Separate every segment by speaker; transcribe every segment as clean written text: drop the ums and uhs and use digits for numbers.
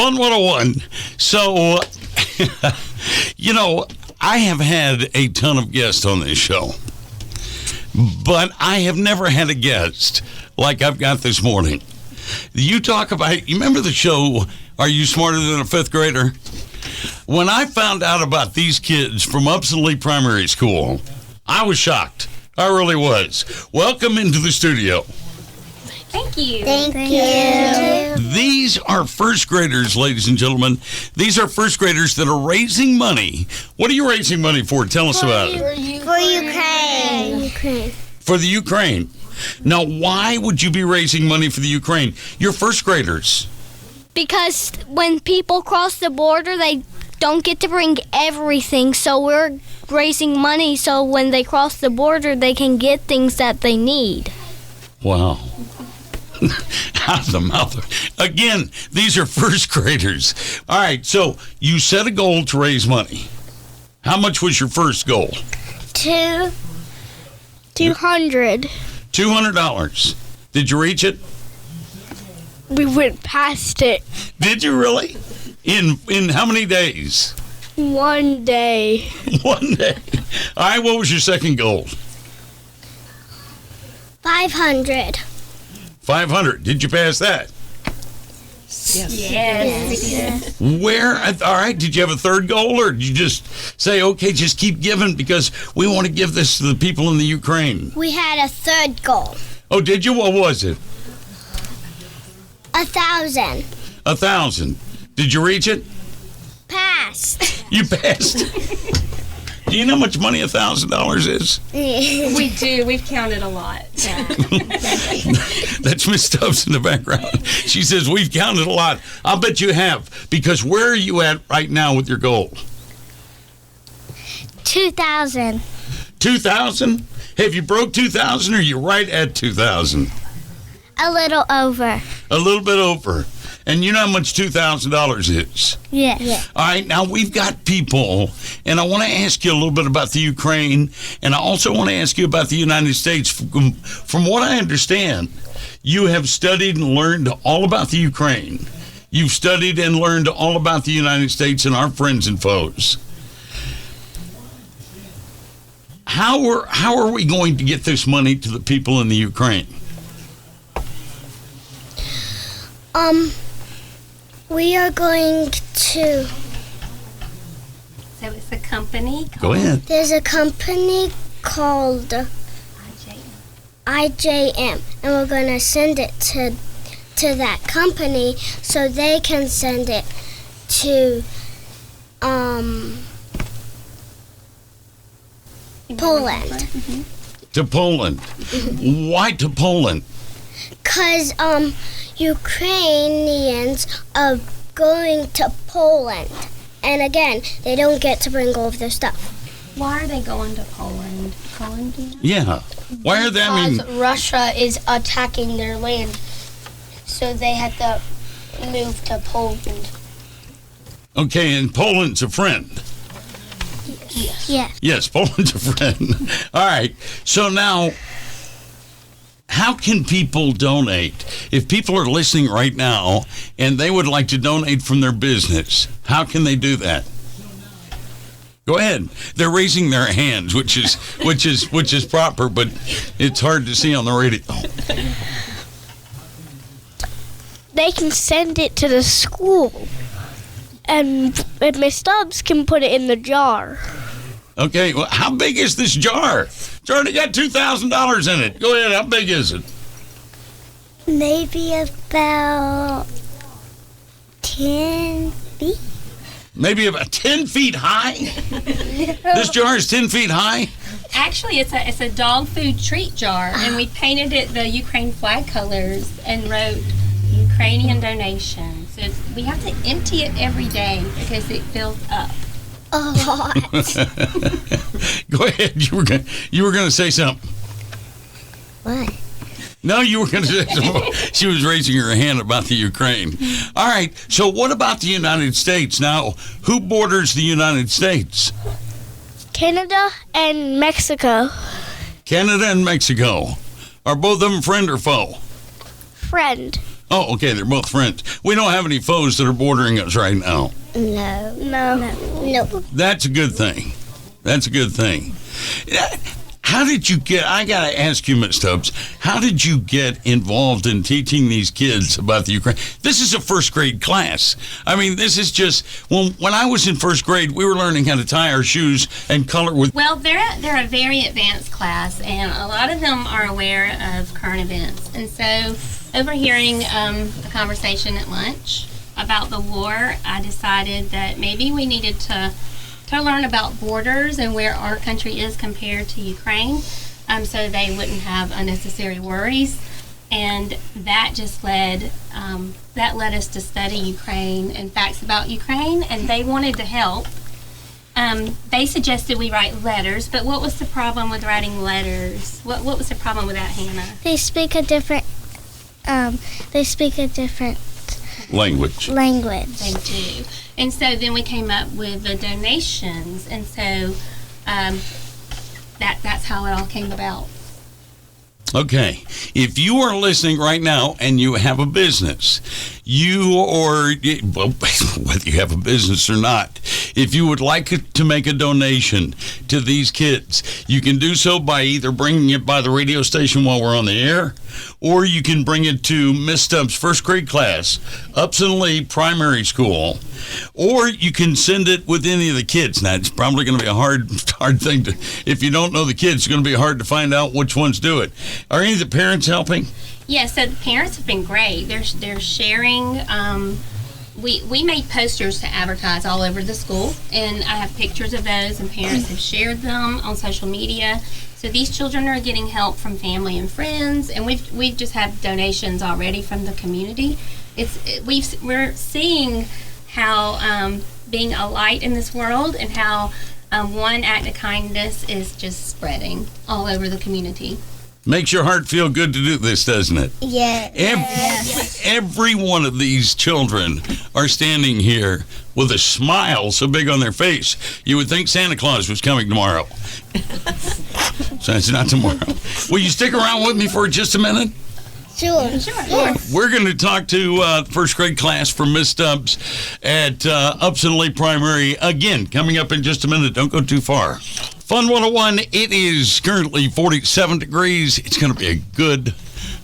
Speaker 1: Fun 101. So, I have had a ton of guests on this show, but I have never had a guest like I've got this morning. You remember the show, Are You Smarter Than a Fifth Grader? When I found out about these kids from Upson Lee Primary School, I was shocked. I really was. Welcome into the studio.
Speaker 2: Thank you.
Speaker 3: Thank you.
Speaker 1: These are first graders, ladies and gentlemen. These are first graders that are raising money. What are you raising money for? Tell us about it.
Speaker 3: For Ukraine.
Speaker 1: For the Ukraine. Now, why would you be raising money for the Ukraine? You're first graders.
Speaker 2: Because when people cross the border, they don't get to bring everything, so we're raising money so when they cross the border, they can get things that they need.
Speaker 1: Wow. Out of the mouth. Again, these are first graders. All right, so you set a goal to raise money. How much was your first goal?
Speaker 2: $200.
Speaker 1: $200. Did you reach it?
Speaker 2: We went past it.
Speaker 1: Did you really? In how many days?
Speaker 2: One day.
Speaker 1: One day. All right, what was your second goal?
Speaker 3: 500.
Speaker 1: 500. Did you pass that?
Speaker 2: Yes.
Speaker 1: Where? All right, did you have a third goal, or did you just say, okay, just keep giving because we want to give this to the people in the Ukraine?
Speaker 3: We had a third goal.
Speaker 1: Oh, did you? What was it?
Speaker 3: 1,000.
Speaker 1: 1,000. Did you reach it?
Speaker 3: Passed.
Speaker 1: You passed. Do you know how much money $1,000 is?
Speaker 4: We do. We've counted a lot. Yeah.
Speaker 1: That's Miss Stubbs in the background. She says, we've counted a lot. I'll bet you have, because where are you at right now with your goal?
Speaker 3: 2,000.
Speaker 1: 2,000? Have you broke 2,000, or are you right at 2,000?
Speaker 3: A little over.
Speaker 1: A little bit over. And you know how much $2,000 is?
Speaker 3: Yes. Yeah.
Speaker 1: All right, now we've got people, and I want to ask you a little bit about the Ukraine, and I also want to ask you about the United States. From what I understand, you have studied and learned all about the Ukraine. You've studied and learned all about the United States and our friends and foes. How are we going to get this money to the people in the Ukraine?
Speaker 3: We are going to...
Speaker 4: So it's a company called
Speaker 1: Go ahead.
Speaker 3: There's a company called IJM, and we're going to send it to that company so they can send it to Poland.
Speaker 1: To Poland. Why to Poland?
Speaker 3: Because Ukrainians are going to Poland. And again, they don't get to bring all of their stuff.
Speaker 4: Why are they going to Poland? Poland, do you know?
Speaker 1: Yeah. Why are they? I mean,
Speaker 5: Because Russia is attacking their land, so they have to move to Poland.
Speaker 1: okay, and Poland's a friend.
Speaker 3: Yeah.
Speaker 1: Yes, Poland's a friend. All right. So now, how can people donate? If people are listening right now and they would like to donate from their business, how can they do that? Go ahead. They're raising their hands, which is proper, but it's hard to see on the radio.
Speaker 2: They can send it to the school, and Miss Stubbs can put it in the jar.
Speaker 1: Okay, well, how big is this jar? It's already got $2,000 in it. Go ahead, how big is it?
Speaker 3: Maybe about 10 feet.
Speaker 1: Maybe about 10 feet high? This jar is 10 feet high?
Speaker 4: Actually, it's a dog food treat jar, and we painted it the Ukraine flag colors and wrote Ukrainian donation. So we have to empty it every day because it fills up.
Speaker 3: A lot.
Speaker 1: Go ahead. You were gonna say something.
Speaker 3: What?
Speaker 1: No, you were gonna say something. She was raising her hand about the Ukraine. All right. So what about the United States? Now, who borders the United States?
Speaker 2: Canada and Mexico.
Speaker 1: Canada and Mexico. Are both of them friend or foe?
Speaker 2: Friend.
Speaker 1: Oh, okay, they're both friends. We don't have any foes that are bordering us right now.
Speaker 3: No.
Speaker 1: That's a good thing. That's a good thing. How did you get, I got to ask you, Ms. Stubbs, how did you get involved in teaching these kids about the Ukraine? This is a first grade class. I mean, this is just, when I was in first grade, we were learning how to tie our shoes and color with.
Speaker 4: Well, they're a very advanced class, and a lot of them are aware of current events. And so, overhearing a conversation at lunch about the war, I decided that maybe we needed to learn about borders and where our country is compared to Ukraine, so they wouldn't have unnecessary worries. And that just led us to study Ukraine and facts about Ukraine, and they wanted to help. They suggested we write letters, but what was the problem with writing letters? What was the problem with that, Hannah?
Speaker 3: They speak a different
Speaker 1: Language.
Speaker 3: language.
Speaker 4: They do. And so then we came up with the donations, and so that's how it all came about.
Speaker 1: Okay. If you are listening right now and you have a business, whether you have a business or not, if you would like to make a donation to these kids, you can do so by either bringing it by the radio station while we're on the air, or you can bring it to Miss Stubbs' first grade class, Upson Lee Primary School, or you can send it with any of the kids. Now, it's probably going to be a hard thing to, if you don't know the kids, it's going to be hard to find out which ones do it. Are any of the parents helping?
Speaker 4: Yeah, so the parents have been great. They're sharing. We made posters to advertise all over the school, and I have pictures of those, and parents have shared them on social media. So these children are getting help from family and friends, and we've just had donations already from the community. We're seeing how being a light in this world, and how one act of kindness is just spreading all over the community.
Speaker 1: Makes your heart feel good to do this, doesn't it?
Speaker 3: Yeah.
Speaker 1: Every one of these children are standing here with a smile so big on their face, you would think Santa Claus was coming tomorrow. So it's not tomorrow. Will you stick around with me for just a minute?
Speaker 3: Sure.
Speaker 1: We're going to talk to first grade class from Miss Stubbs at Upson Lee Primary again, coming up in just a minute. Don't go too far. Fun 101, it is currently 47 degrees. It's going to be a good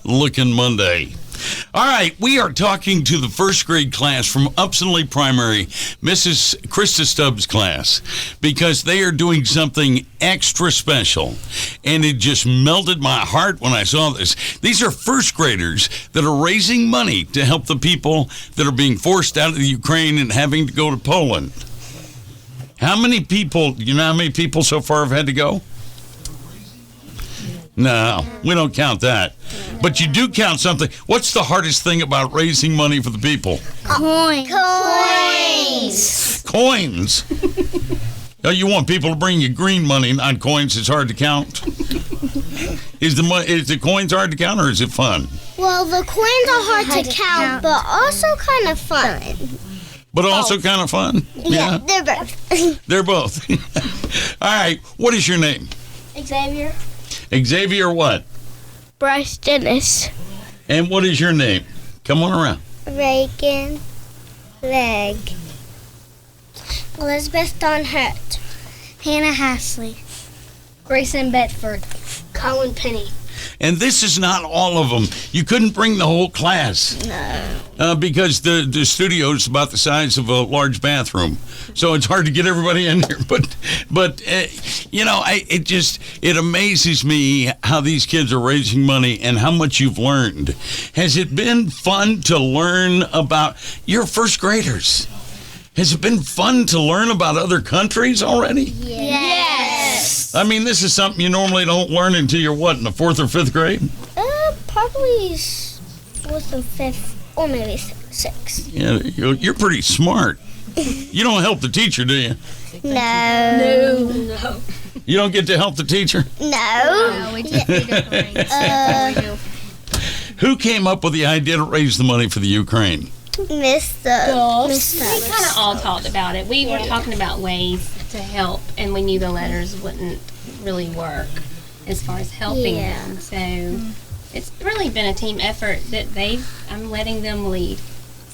Speaker 1: looking Monday. All right, we are talking to the first grade class from Upson Lee Primary, Mrs. Krista Stubbs' class, because they are doing something extra special. And it just melted my heart when I saw this. These are first graders that are raising money to help the people that are being forced out of the Ukraine and having to go to Poland. How many people, you know how many people so far have had to go? No, we don't count that. But you do count something. What's the hardest thing about raising money for the people?
Speaker 3: Coins.
Speaker 1: Coins. Oh, you want people to bring you green money, not coins. It's hard to count. Is the coins hard to count, or is it fun?
Speaker 3: Well, the coins are hard to count, but also kind of fun.
Speaker 1: But also kind of fun?
Speaker 3: Yeah, they're both.
Speaker 1: They're both. All right, what is your name?
Speaker 3: Xavier.
Speaker 1: Xavier what?
Speaker 3: Bryce Dennis.
Speaker 1: And what is your name? Come on around.
Speaker 3: Reagan Leg. Elizabeth Donhurt. Hannah Hasley. Grayson Bedford. Colin Penny.
Speaker 1: And this is not all of them. You couldn't bring the whole class.
Speaker 3: No.
Speaker 1: Because the studio is about the size of a large bathroom. So it's hard to get everybody in here. But you know, it amazes me how these kids are raising money and how much you've learned. Has it been fun to learn about your first graders? Has it been fun to learn about other countries already?
Speaker 3: Yes.
Speaker 1: I mean, this is something you normally don't learn until you're what, in the 4th or 5th grade?
Speaker 3: Probably 4th and 5th, or maybe 6th.
Speaker 1: Yeah, you're pretty smart. You don't help the teacher, do you?
Speaker 3: No.
Speaker 1: You don't get to help the teacher?
Speaker 3: No.
Speaker 4: We just need to
Speaker 1: Who came up with the idea to raise the money for the Ukraine?
Speaker 3: Mr.
Speaker 4: We kind of all talked about it. We were talking about ways to help, and we knew the letters wouldn't really work as far as helping them. So it's really been a team effort that I'm letting them lead.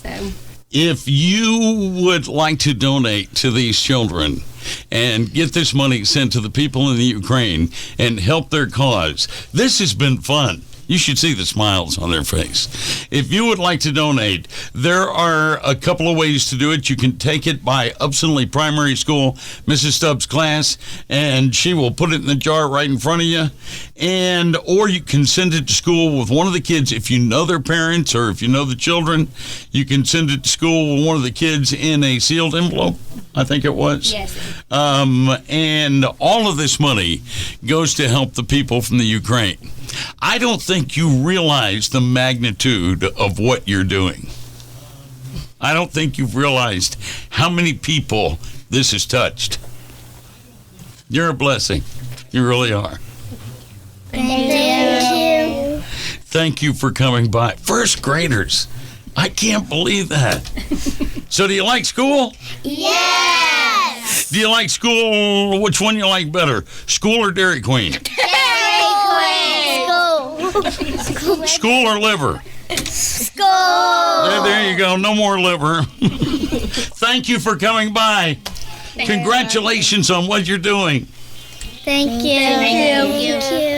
Speaker 4: So
Speaker 1: If you would like to donate to these children and get this money sent to the people in the Ukraine and help their cause, this has been fun. You should see the smiles on their face. If you would like to donate, there are a couple of ways to do it. You can take it by Upson Lee Primary School, Mrs. Stubbs' class, and she will put it in the jar right in front of you. Or you can send it to school with one of the kids. If you know their parents or if you know the children, you can send it to school with one of the kids in a sealed envelope, I think it was.
Speaker 4: yes,
Speaker 1: And all of this money goes to help the people from the Ukraine. I don't think you realize the magnitude of what you're doing. I don't think you've realized how many people this has touched. You're a blessing. You really are.
Speaker 3: Thank you.
Speaker 1: Thank you for coming by. First graders. I can't believe that. So do you like school?
Speaker 3: Yes.
Speaker 1: Do you like school? Which one you like better? School or Dairy Queen? School or liver?
Speaker 3: School.
Speaker 1: There you go. No more liver. Thank you for coming by. Congratulations on what you're doing.
Speaker 2: Thank you.
Speaker 3: Thank you.